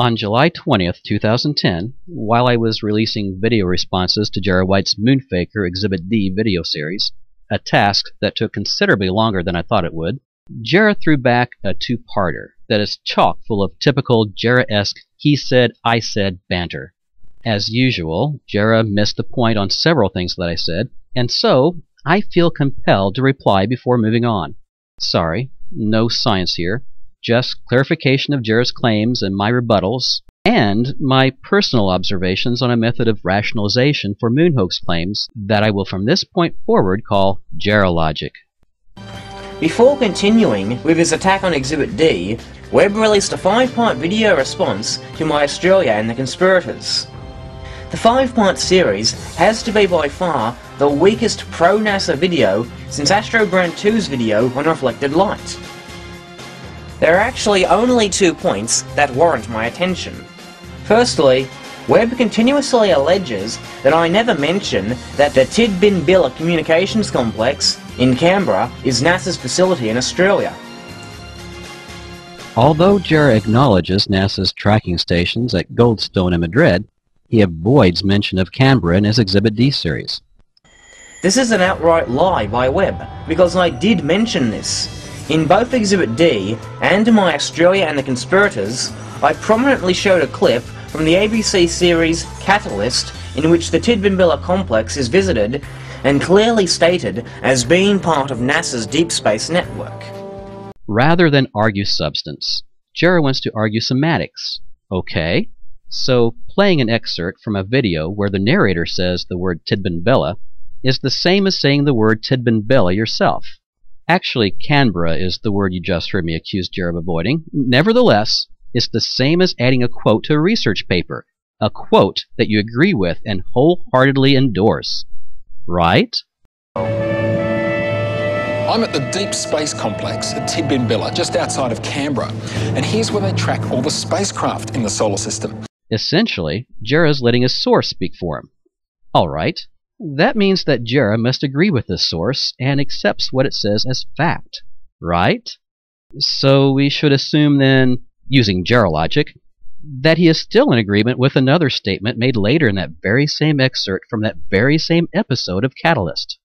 On July 20th, 2010, while I was releasing video responses to Jarrah White's MoonFaker Exhibit D video series, a task that took considerably longer than I thought it would, Jarrah threw back a two-parter that is chock full of typical Jarrah-esque he said, I said banter. As usual, Jarrah missed the point on several things that I said, and so I feel compelled to reply before moving on. Sorry, no science here. Just clarification of Jarrah's claims and my rebuttals, and my personal observations on a method of rationalization for moon hoax claims that I will from this point forward call Jarrah logic. Before continuing with his attack on Exhibit D, Webb released a 5-part video response to my Australia and the Conspirators. The 5-part series has to be by far the weakest pro-NASA video since Astrobrand 2's video on reflected light. There are actually only 2 points that warrant my attention. Firstly, Webb continuously alleges that I never mention that the Tidbinbilla Communications Complex in Canberra is NASA's facility in Australia. Although Jarrah acknowledges NASA's tracking stations at Goldstone and Madrid, he avoids mention of Canberra in his Exhibit D series. This is an outright lie by Webb, because I did mention this. In both Exhibit D and my Australia and the Conspirators, I prominently showed a clip from the ABC series Catalyst in which the Tidbinbilla complex is visited and clearly stated as being part of NASA's deep space network. Rather than argue substance, Jarrah wants to argue semantics. Okay, so playing an excerpt from a video where the narrator says the word Tidbinbilla is the same as saying the word Tidbinbilla yourself. Actually, Canberra is the word you just heard me accuse Jarrah of avoiding. Nevertheless, it's the same as adding a quote to a research paper, a quote that you agree with and wholeheartedly endorse. Right? I'm at the Deep Space Complex at Tidbinbilla, just outside of Canberra, and here's where they track all the spacecraft in the solar system. Essentially, Jarrah's letting his source speak for him. All right. That means that Jarrah must agree with this source and accepts what it says as fact, right? So we should assume then, using Jarrah logic, that he is still in agreement with another statement made later in that very same excerpt from that very same episode of Catalyst.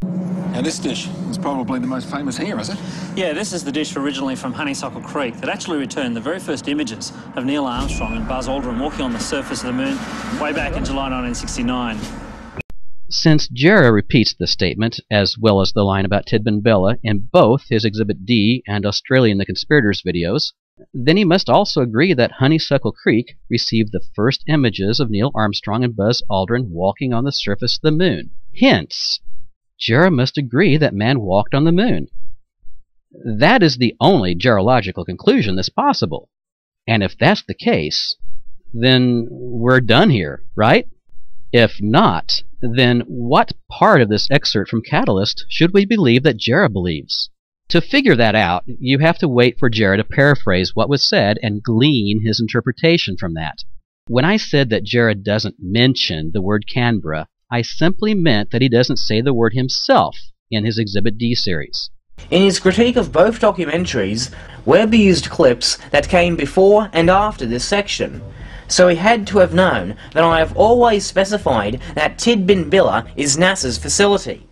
Now this dish is probably the most famous here, is it? Yeah, this is the dish originally from Honeysuckle Creek that actually returned the very first images of Neil Armstrong and Buzz Aldrin walking on the surface of the moon way back in July 1969. Since Jarrah repeats the statement, as well as the line about Tidbinbilla, in both his Exhibit D and Australia and the Conspirators videos, then he must also agree that Honeysuckle Creek received the first images of Neil Armstrong and Buzz Aldrin walking on the surface of the moon. Hence, Jarrah must agree that man walked on the moon. That is the only Jarrah-logical conclusion that's possible. And if that's the case, then we're done here, right? If not, then what part of this excerpt from Catalyst should we believe that Jarrah believes? To figure that out, you have to wait for Jarrah to paraphrase what was said and glean his interpretation from that. When I said that Jarrah doesn't mention the word Canberra, I simply meant that he doesn't say the word himself in his Exhibit D series. In his critique of both documentaries, Webb used clips that came before and after this section. So he had to have known that I have always specified that Tidbinbilla is NASA's facility.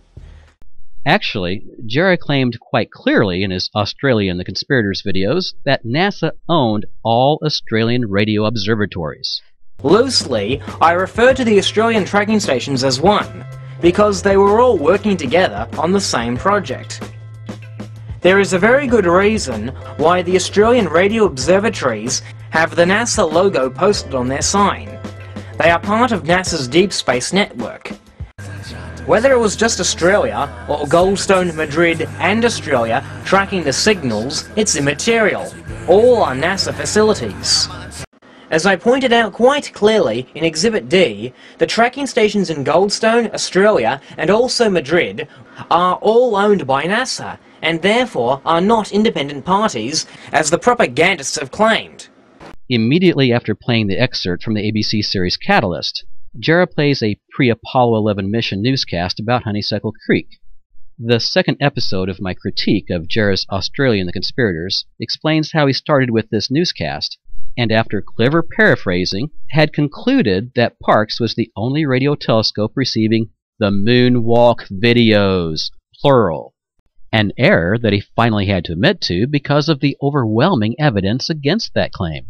Actually, Jarrah claimed quite clearly in his Australia and the Conspirators videos that NASA owned all Australian radio observatories. Loosely, I refer to the Australian tracking stations as one, because they were all working together on the same project. There is a very good reason why the Australian radio observatories have the NASA logo posted on their sign. They are part of NASA's deep space network. Whether it was just Australia, or Goldstone, Madrid and Australia tracking the signals, it's immaterial. All are NASA facilities. As I pointed out quite clearly in Exhibit D, the tracking stations in Goldstone, Australia and also Madrid are all owned by NASA, and therefore are not independent parties, as the propagandists have claimed. Immediately after playing the excerpt from the ABC series Catalyst, Jarrah plays a pre-Apollo 11 mission newscast about Honeysuckle Creek. The second episode of my critique of Jarrah's Australia and the Conspirators explains how he started with this newscast, and after clever paraphrasing, had concluded that Parkes was the only radio telescope receiving the moonwalk videos, plural, an error that he finally had to admit to because of the overwhelming evidence against that claim.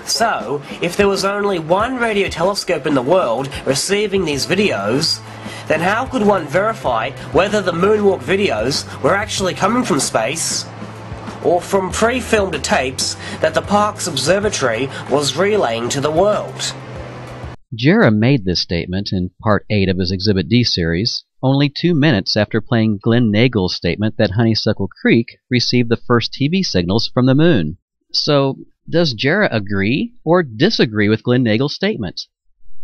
So, if there was only one radio telescope in the world receiving these videos, then how could one verify whether the moonwalk videos were actually coming from space or from pre-filmed tapes that the Parkes Observatory was relaying to the world? Jarrah made this statement in Part 8 of his Exhibit D series only 2 minutes after playing Glenn Nagel's statement that Honeysuckle Creek received the first TV signals from the moon. So, does Jarrah agree or disagree with Glenn Nagel's statement?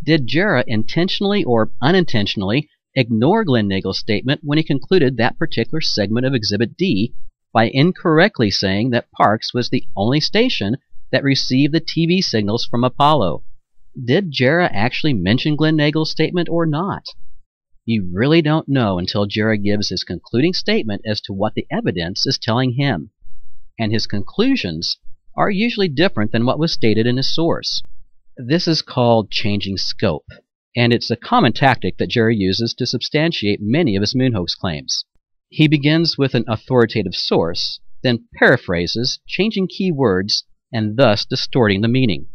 Did Jarrah intentionally or unintentionally ignore Glenn Nagel's statement when he concluded that particular segment of Exhibit D by incorrectly saying that Parkes was the only station that received the TV signals from Apollo? Did Jarrah actually mention Glenn Nagel's statement or not? You really don't know until Jarrah gives his concluding statement as to what the evidence is telling him, and his conclusions are usually different than what was stated in his source. This is called changing scope, and it's a common tactic that Jarrah uses to substantiate many of his moon hoax claims. He begins with an authoritative source, then paraphrases, changing key words, and thus distorting the meaning.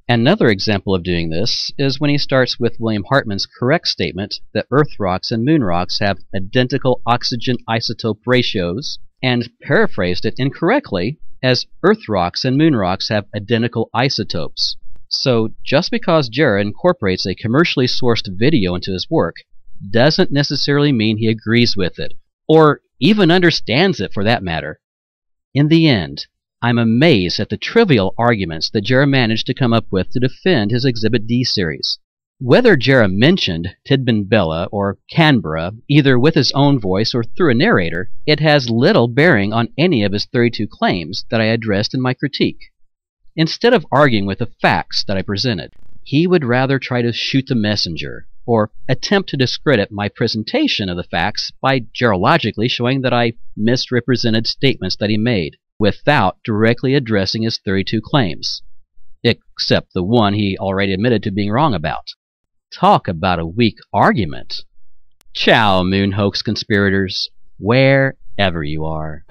Another example of doing this is when he starts with William Hartmann's correct statement that Earth rocks and moon rocks have identical oxygen isotope ratios, and paraphrased it incorrectly as Earth rocks and moon rocks have identical isotopes. So just because Jarrah incorporates a commercially sourced video into his work doesn't necessarily mean he agrees with it, or even understands it for that matter. In the end, I'm amazed at the trivial arguments that Jarrah managed to come up with to defend his Exhibit D series. Whether Jarrah mentioned Tidbinbilla or Canberra, either with his own voice or through a narrator, it has little bearing on any of his 32 claims that I addressed in my critique. Instead of arguing with the facts that I presented, he would rather try to shoot the messenger, or attempt to discredit my presentation of the facts by gerologically showing that I misrepresented statements that he made, without directly addressing his 32 claims, except the one he already admitted to being wrong about. Talk about a weak argument. Ciao, moon hoax conspirators, wherever you are.